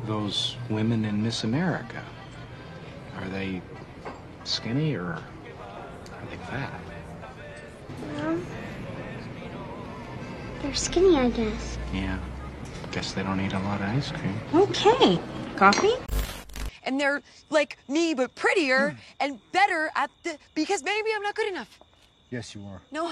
those women in Miss America? Are they skinny or are they fat? Well, they're skinny, I guess. Yeah. Guess they don't eat a lot of ice cream. Okay. Coffee? And they're like me, but prettier and better at the, because maybe I'm not good enough. Yes, you are. No.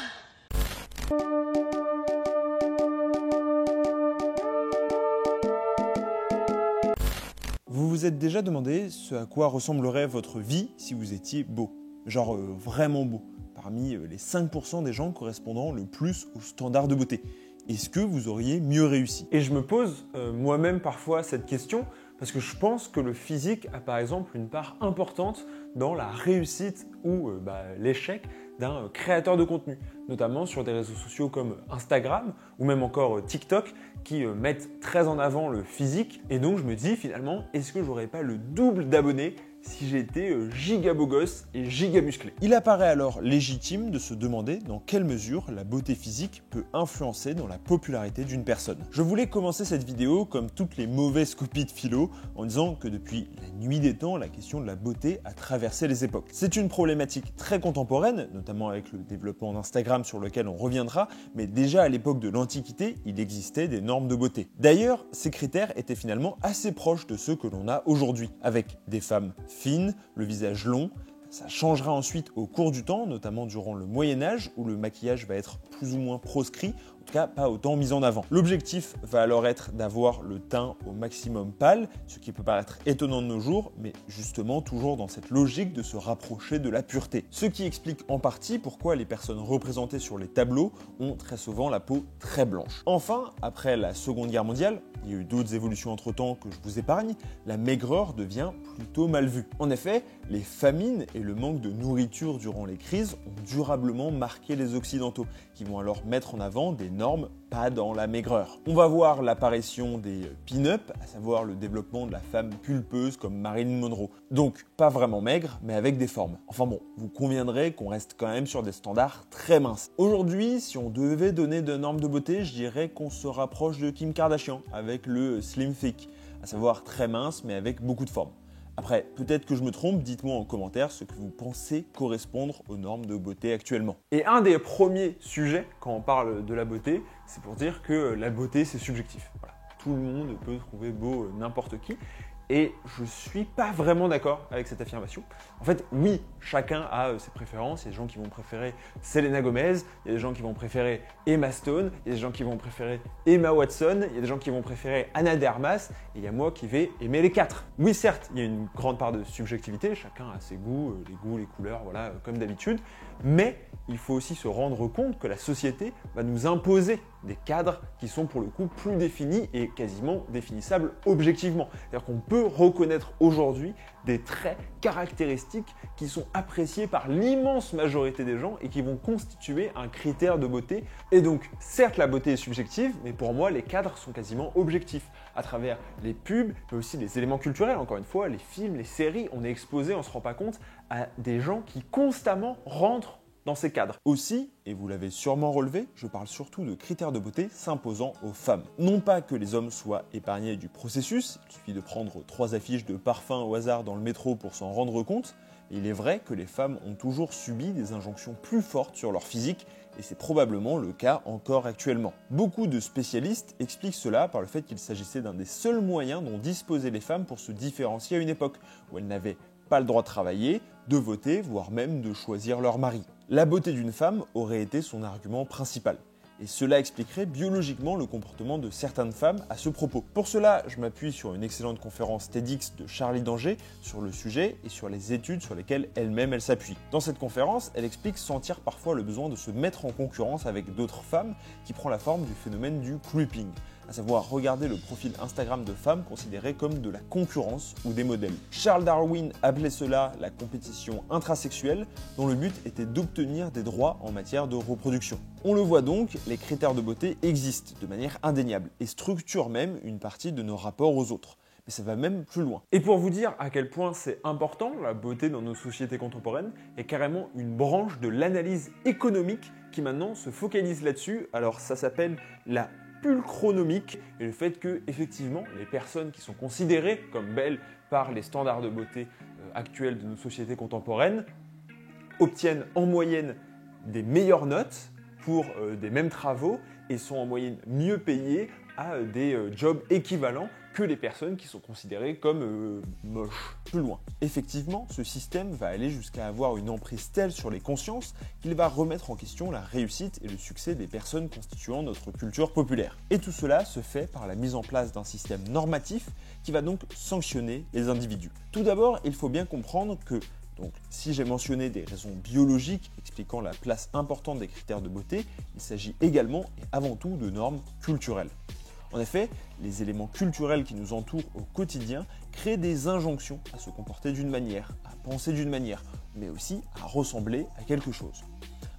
Vous vous êtes déjà demandé ce à quoi ressemblerait votre vie si vous étiez beau, genre vraiment beau, parmi les 5% des gens correspondant le plus aux standards de beauté. Est-ce que vous auriez mieux réussi? Et je me pose moi-même parfois cette question parce que je pense que le physique a par exemple une part importante dans la réussite ou l'échec d'un créateur de contenu, notamment sur des réseaux sociaux comme Instagram ou même encore TikTok qui mettent très en avant le physique. Et donc je me dis finalement, est-ce que j'aurais pas le double d'abonnés si j'étais giga beau gosse et giga musclé? Il apparaît alors légitime de se demander dans quelle mesure la beauté physique peut influencer dans la popularité d'une personne. Je voulais commencer cette vidéo comme toutes les mauvaises copies de philo en disant que depuis la nuit des temps, la question de la beauté a traversé les époques. C'est une problématique très contemporaine, notamment avec le développement d'Instagram sur lequel on reviendra, mais déjà à l'époque de l'Antiquité, il existait des normes de beauté. D'ailleurs, ces critères étaient finalement assez proches de ceux que l'on a aujourd'hui, avec des femmes fine, le visage long. Ça changera ensuite au cours du temps, notamment durant le Moyen-Âge où le maquillage va être plus ou moins proscrit, en tout cas pas autant mis en avant. L'objectif va alors être d'avoir le teint au maximum pâle, ce qui peut paraître étonnant de nos jours, mais justement toujours dans cette logique de se rapprocher de la pureté. Ce qui explique en partie pourquoi les personnes représentées sur les tableaux ont très souvent la peau très blanche. Enfin, après la Seconde Guerre mondiale, il y a eu d'autres évolutions entre-temps que je vous épargne, la maigreur devient plutôt mal vue. En effet, les famines et le manque de nourriture durant les crises ont durablement marqué les Occidentaux, qui vont alors mettre en avant des normes pas dans la maigreur. On va voir l'apparition des pin-up, à savoir le développement de la femme pulpeuse comme Marilyn Monroe. Donc pas vraiment maigre, mais avec des formes. Enfin bon, vous conviendrez qu'on reste quand même sur des standards très minces. Aujourd'hui, si on devait donner de normes de beauté, je dirais qu'on se rapproche de Kim Kardashian avec le slim thick, à savoir très mince mais avec beaucoup de formes. Après, peut-être que je me trompe, dites-moi en commentaire ce que vous pensez correspondre aux normes de beauté actuellement. Et un des premiers sujets quand on parle de la beauté, c'est pour dire que la beauté c'est subjectif. Voilà. Tout le monde peut trouver beau n'importe qui. Et je ne suis pas vraiment d'accord avec cette affirmation. En fait, oui, chacun a ses préférences. Il y a des gens qui vont préférer Selena Gomez, il y a des gens qui vont préférer Emma Stone, il y a des gens qui vont préférer Emma Watson, il y a des gens qui vont préférer Ana de Armas, et il y a moi qui vais aimer les quatre. Oui, certes, il y a une grande part de subjectivité, chacun a ses goûts, les couleurs, voilà, comme d'habitude, mais il faut aussi se rendre compte que la société va nous imposer des cadres qui sont pour le coup plus définis et quasiment définissables objectivement. C'est-à-dire qu'on peut reconnaître aujourd'hui des traits caractéristiques qui sont appréciés par l'immense majorité des gens et qui vont constituer un critère de beauté. Et donc, certes, la beauté est subjective, mais pour moi, les cadres sont quasiment objectifs. À travers les pubs, mais aussi les éléments culturels, encore une fois, les films, les séries, on est exposé, on ne se rend pas compte, à des gens qui constamment rentrent dans ces cadres. Aussi, et vous l'avez sûrement relevé, je parle surtout de critères de beauté s'imposant aux femmes. Non pas que les hommes soient épargnés du processus, il suffit de prendre 3 affiches de parfum au hasard dans le métro pour s'en rendre compte, et il est vrai que les femmes ont toujours subi des injonctions plus fortes sur leur physique, et c'est probablement le cas encore actuellement. Beaucoup de spécialistes expliquent cela par le fait qu'il s'agissait d'un des seuls moyens dont disposaient les femmes pour se différencier à une époque où elles n'avaient pas le droit de travailler, de voter, voire même de choisir leur mari. La beauté d'une femme aurait été son argument principal. Et cela expliquerait biologiquement le comportement de certaines femmes à ce propos. Pour cela, je m'appuie sur une excellente conférence TEDx de Charlie Danger sur le sujet et sur les études sur lesquelles elle-même s'appuie. Dans cette conférence, elle explique sentir parfois le besoin de se mettre en concurrence avec d'autres femmes qui prend la forme du phénomène du creeping, à savoir regarder le profil Instagram de femmes considérées comme de la concurrence ou des modèles. Charles Darwin appelait cela la compétition intrasexuelle, dont le but était d'obtenir des droits en matière de reproduction. On le voit donc, les critères de beauté existent de manière indéniable et structurent même une partie de nos rapports aux autres. Mais ça va même plus loin. Et pour vous dire à quel point c'est important, la beauté dans nos sociétés contemporaines est carrément une branche de l'analyse économique qui maintenant se focalise là-dessus. Alors ça s'appelle la pulchronomique et le fait que, effectivement, les personnes qui sont considérées comme belles par les standards de beauté actuels de nos sociétés contemporaines obtiennent en moyenne des meilleures notes pour des mêmes travaux et sont en moyenne mieux payées à des jobs équivalents que les personnes qui sont considérées comme moches. Plus loin. Effectivement, ce système va aller jusqu'à avoir une emprise telle sur les consciences qu'il va remettre en question la réussite et le succès des personnes constituant notre culture populaire. Et tout cela se fait par la mise en place d'un système normatif qui va donc sanctionner les individus. Tout d'abord, il faut bien comprendre que donc, si j'ai mentionné des raisons biologiques expliquant la place importante des critères de beauté, il s'agit également et avant tout de normes culturelles. En effet, les éléments culturels qui nous entourent au quotidien créent des injonctions à se comporter d'une manière, à penser d'une manière, mais aussi à ressembler à quelque chose.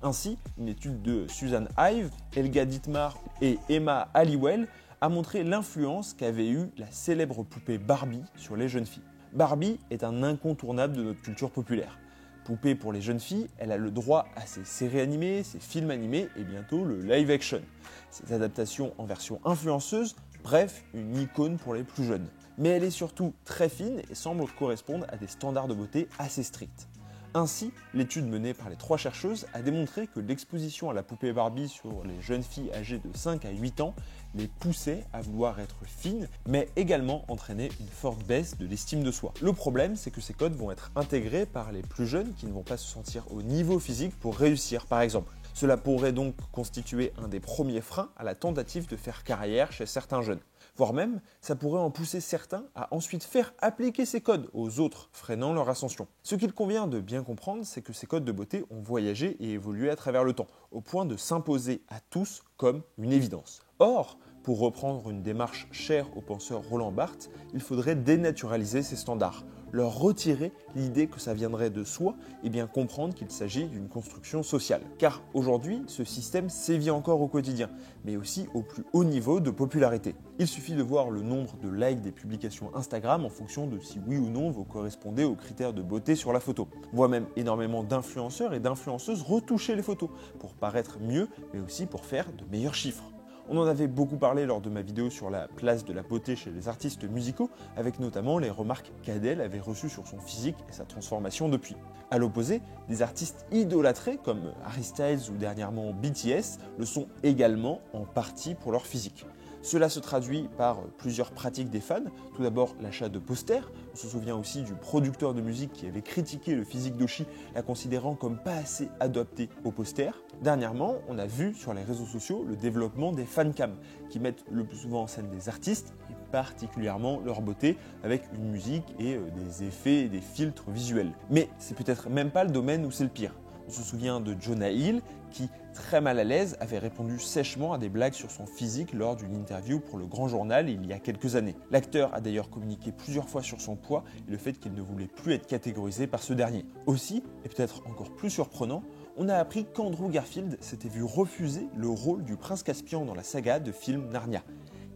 Ainsi, une étude de Susan Ive, Helga Dittmar et Emma Halliwell a montré l'influence qu'avait eue la célèbre poupée Barbie sur les jeunes filles. Barbie est un incontournable de notre culture populaire. Poupée pour les jeunes filles, elle a le droit à ses séries animées, ses films animés et bientôt le live action. Ses adaptations en version influenceuse, bref, une icône pour les plus jeunes. Mais elle est surtout très fine et semble correspondre à des standards de beauté assez stricts. Ainsi, l'étude menée par les 3 chercheuses a démontré que l'exposition à la poupée Barbie sur les jeunes filles âgées de 5 à 8 ans les poussait à vouloir être fines, mais également entraînait une forte baisse de l'estime de soi. Le problème, c'est que ces codes vont être intégrés par les plus jeunes qui ne vont pas se sentir au niveau physique pour réussir, par exemple. Cela pourrait donc constituer un des premiers freins à la tentative de faire carrière chez certains jeunes. Voire même, ça pourrait en pousser certains à ensuite faire appliquer ces codes aux autres, freinant leur ascension. Ce qu'il convient de bien comprendre, c'est que ces codes de beauté ont voyagé et évolué à travers le temps, au point de s'imposer à tous comme une évidence. Or, pour reprendre une démarche chère au penseur Roland Barthes, il faudrait dénaturaliser ces standards, leur retirer l'idée que ça viendrait de soi et bien comprendre qu'il s'agit d'une construction sociale. Car aujourd'hui, ce système sévit encore au quotidien, mais aussi au plus haut niveau de popularité. Il suffit de voir le nombre de likes des publications Instagram en fonction de si oui ou non vous correspondez aux critères de beauté sur la photo. On voit même énormément d'influenceurs et d'influenceuses retoucher les photos pour paraître mieux, mais aussi pour faire de meilleurs chiffres. On en avait beaucoup parlé lors de ma vidéo sur la place de la beauté chez les artistes musicaux, avec notamment les remarques qu'Adèle avait reçues sur son physique et sa transformation depuis. A l'opposé, des artistes idolâtrés comme Harry Styles ou dernièrement BTS le sont également en partie pour leur physique. Cela se traduit par plusieurs pratiques des fans. Tout d'abord, l'achat de posters. On se souvient aussi du producteur de musique qui avait critiqué le physique d'Oshi, la considérant comme pas assez adapté aux posters. Dernièrement, on a vu sur les réseaux sociaux le développement des fancams, qui mettent le plus souvent en scène des artistes, et particulièrement leur beauté, avec une musique et des effets et des filtres visuels. Mais c'est peut-être même pas le domaine où c'est le pire. On se souvient de Jonah Hill qui, très mal à l'aise, avait répondu sèchement à des blagues sur son physique lors d'une interview pour le Grand Journal il y a quelques années. L'acteur a d'ailleurs communiqué plusieurs fois sur son poids et le fait qu'il ne voulait plus être catégorisé par ce dernier. Aussi, et peut-être encore plus surprenant, on a appris qu'Andrew Garfield s'était vu refuser le rôle du prince Caspian dans la saga de film Narnia,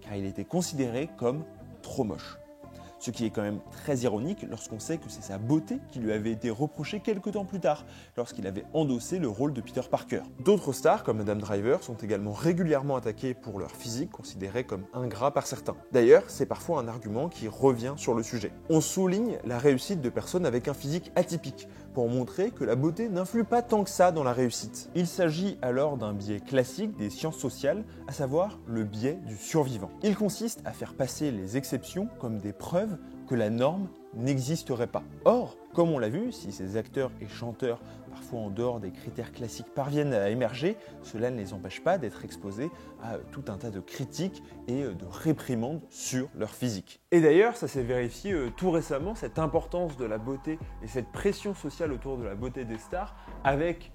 car il était considéré comme trop moche. Ce qui est quand même très ironique lorsqu'on sait que c'est sa beauté qui lui avait été reprochée quelques temps plus tard, lorsqu'il avait endossé le rôle de Peter Parker. D'autres stars, comme Adam Driver, sont également régulièrement attaquées pour leur physique, considéré comme ingrat par certains. D'ailleurs, c'est parfois un argument qui revient sur le sujet. On souligne la réussite de personnes avec un physique atypique, pour montrer que la beauté n'influe pas tant que ça dans la réussite. Il s'agit alors d'un biais classique des sciences sociales, à savoir le biais du survivant. Il consiste à faire passer les exceptions comme des preuves que la norme n'existerait pas. Or, comme on l'a vu, si ces acteurs et chanteurs, parfois en dehors des critères classiques, parviennent à émerger, cela ne les empêche pas d'être exposés à tout un tas de critiques et de réprimandes sur leur physique. Et d'ailleurs, ça s'est vérifié tout récemment, cette importance de la beauté et cette pression sociale autour de la beauté des stars, avec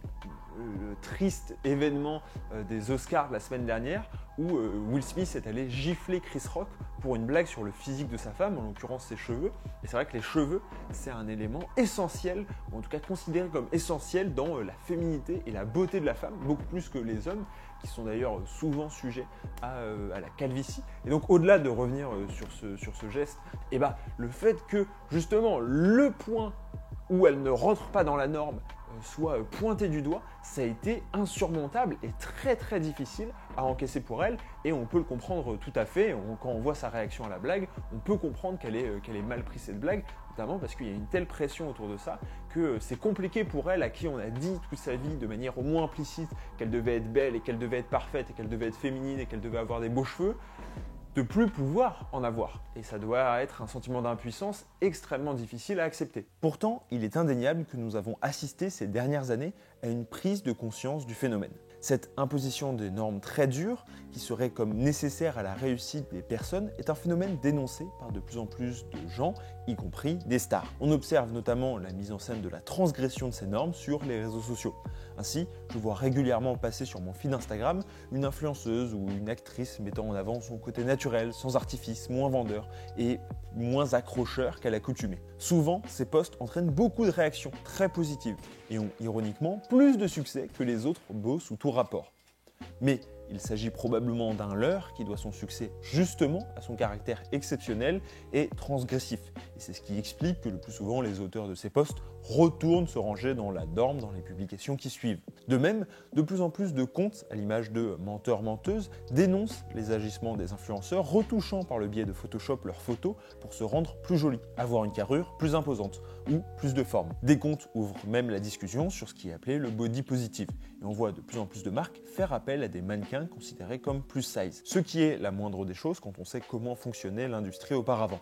le triste événement des Oscars la semaine dernière où Will Smith est allé gifler Chris Rock pour une blague sur le physique de sa femme, en l'occurrence ses cheveux. Et c'est vrai que les cheveux, c'est un élément essentiel, ou en tout cas considéré comme essentiel dans la féminité et la beauté de la femme, beaucoup plus que les hommes, qui sont d'ailleurs souvent sujets à la calvitie. Et donc au-delà de revenir sur ce geste, le fait que justement le point où elle ne rentre pas dans la norme soit pointée du doigt, ça a été insurmontable et très très difficile à encaisser pour elle. Et on peut le comprendre tout à fait. Quand on voit sa réaction à la blague, on peut comprendre qu'elle ait mal pris cette blague, notamment parce qu'il y a une telle pression autour de ça que c'est compliqué pour elle, à qui on a dit toute sa vie de manière au moins implicite qu'elle devait être belle et qu'elle devait être parfaite et qu'elle devait être féminine et qu'elle devait avoir des beaux cheveux, de plus pouvoir en avoir. Et ça doit être un sentiment d'impuissance extrêmement difficile à accepter. Pourtant, il est indéniable que nous avons assisté ces dernières années à une prise de conscience du phénomène. Cette imposition des normes très dures, qui seraient comme nécessaires à la réussite des personnes, est un phénomène dénoncé par de plus en plus de gens, y compris des stars. On observe notamment la mise en scène de la transgression de ces normes sur les réseaux sociaux. Ainsi, je vois régulièrement passer sur mon feed Instagram une influenceuse ou une actrice mettant en avant son côté naturel, sans artifice, moins vendeur et moins accrocheur qu'à l'accoutumée. Souvent, ces posts entraînent beaucoup de réactions très positives et ont ironiquement plus de succès que les autres beaux sous tout rapport. Mais il s'agit probablement d'un leurre qui doit son succès justement à son caractère exceptionnel et transgressif. Et c'est ce qui explique que le plus souvent les auteurs de ces posts retournent se ranger dans la norme dans les publications qui suivent. De même, de plus en plus de comptes, à l'image de menteurs-menteuses, dénoncent les agissements des influenceurs, retouchant par le biais de Photoshop leurs photos pour se rendre plus jolies, avoir une carrure plus imposante ou plus de forme. Des comptes ouvrent même la discussion sur ce qui est appelé le body positive. Et on voit de plus en plus de marques faire appel à des mannequins considérés comme plus size. Ce qui est la moindre des choses quand on sait comment fonctionnait l'industrie auparavant.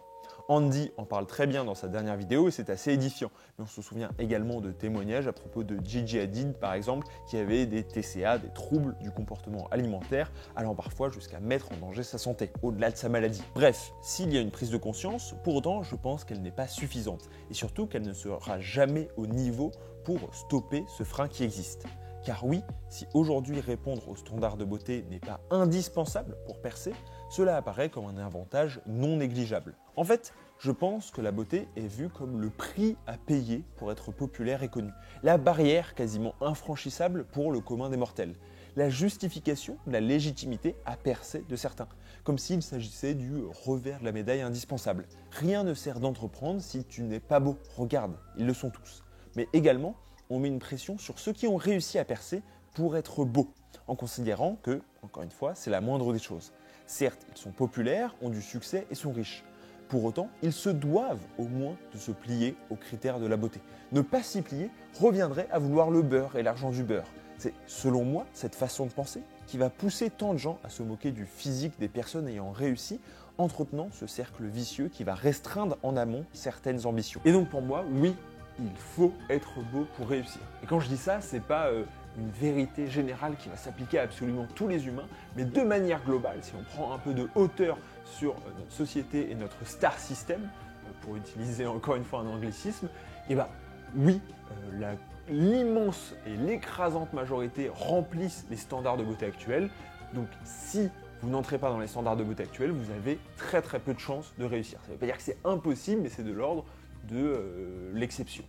Andy en parle très bien dans sa dernière vidéo et c'est assez édifiant. Mais on se souvient également de témoignages à propos de Gigi Hadid par exemple, qui avait des TCA, des troubles du comportement alimentaire, allant parfois jusqu'à mettre en danger sa santé, au-delà de sa maladie. Bref, s'il y a une prise de conscience, pour autant je pense qu'elle n'est pas suffisante et surtout qu'elle ne sera jamais au niveau pour stopper ce frein qui existe. Car oui, si aujourd'hui répondre aux standards de beauté n'est pas indispensable pour percer, cela apparaît comme un avantage non négligeable. En fait, je pense que la beauté est vue comme le prix à payer pour être populaire et connu, la barrière quasiment infranchissable pour le commun des mortels, la justification de la légitimité à percer de certains, comme s'il s'agissait du revers de la médaille indispensable. Rien ne sert d'entreprendre si tu n'es pas beau, regarde, ils le sont tous. Mais également, on met une pression sur ceux qui ont réussi à percer pour être beaux, en considérant que, encore une fois, c'est la moindre des choses. Certes, ils sont populaires, ont du succès et sont riches. Pour autant, ils se doivent au moins de se plier aux critères de la beauté. Ne pas s'y plier reviendrait à vouloir le beurre et l'argent du beurre. C'est, selon moi, cette façon de penser qui va pousser tant de gens à se moquer du physique des personnes ayant réussi, entretenant ce cercle vicieux qui va restreindre en amont certaines ambitions. Et donc pour moi, oui, il faut être beau pour réussir. Et quand je dis ça, c'est pas une vérité générale qui va s'appliquer à absolument tous les humains, mais de manière globale, si on prend un peu de hauteur sur notre société et notre star system, pour utiliser encore une fois un anglicisme, et bah oui, l'immense et l'écrasante majorité remplissent les standards de beauté actuels. Donc si vous n'entrez pas dans les standards de beauté actuels, vous avez très très peu de chances de réussir. Ça ne veut pas dire que c'est impossible, mais c'est de l'ordre de l'exception.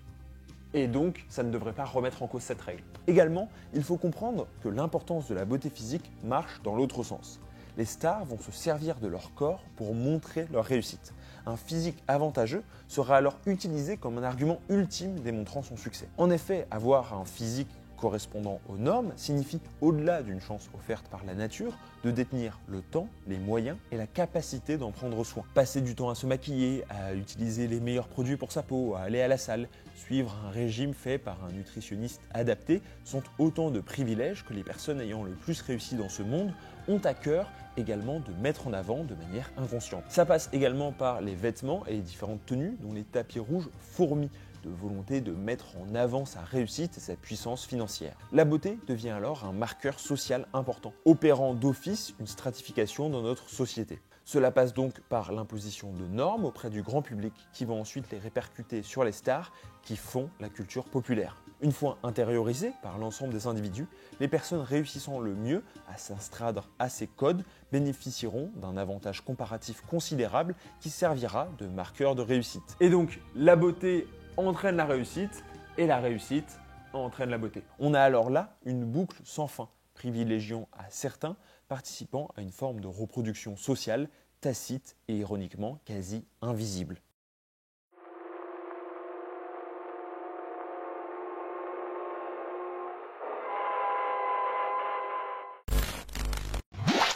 Et donc, ça ne devrait pas remettre en cause cette règle. Également, il faut comprendre que l'importance de la beauté physique marche dans l'autre sens. Les stars vont se servir de leur corps pour montrer leur réussite. Un physique avantageux sera alors utilisé comme un argument ultime démontrant son succès. En effet, avoir un physique correspondant aux normes signifie, au-delà d'une chance offerte par la nature, de détenir le temps, les moyens et la capacité d'en prendre soin. Passer du temps à se maquiller, à utiliser les meilleurs produits pour sa peau, à aller à la salle, suivre un régime fait par un nutritionniste adapté sont autant de privilèges que les personnes ayant le plus réussi dans ce monde ont à cœur également de mettre en avant de manière inconsciente. Ça passe également par les vêtements et les différentes tenues dont les tapis rouges fourmillent de volonté de mettre en avant sa réussite et sa puissance financière. La beauté devient alors un marqueur social important, opérant d'office une stratification dans notre société. Cela passe donc par l'imposition de normes auprès du grand public qui vont ensuite les répercuter sur les stars qui font la culture populaire. Une fois intériorisées par l'ensemble des individus, les personnes réussissant le mieux à s'astreindre à ces codes bénéficieront d'un avantage comparatif considérable qui servira de marqueur de réussite. Et donc, la beauté entraîne la réussite et la réussite entraîne la beauté. On a alors là une boucle sans fin, privilégiant à certains participant à une forme de reproduction sociale tacite et ironiquement quasi invisible.